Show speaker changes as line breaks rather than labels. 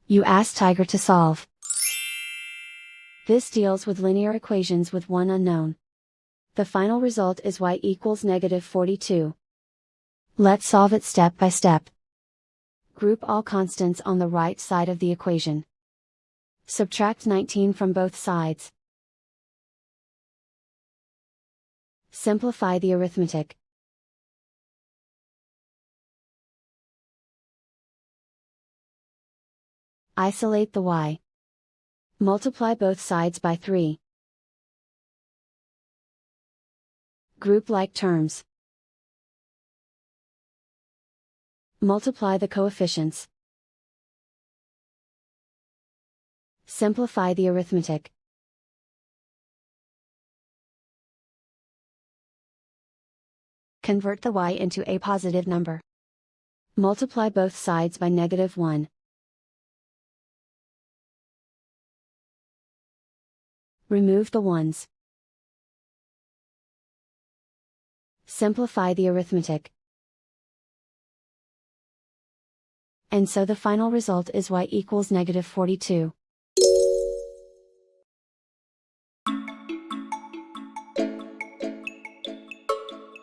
You ask Tiger to solve. This deals with linear equations with one unknown. The final result is y equals -42. Let's solve it step by step. Group all constants on the right side of the equation. Subtract 19 from both sides. Simplify the arithmetic. Isolate the y. Multiply both sides by 3. Group like terms. Multiply the coefficients. Simplify the arithmetic. Convert the y into a positive number. Multiply both sides by -1. Remove the ones. Simplify the arithmetic. And so the final result is y equals -42.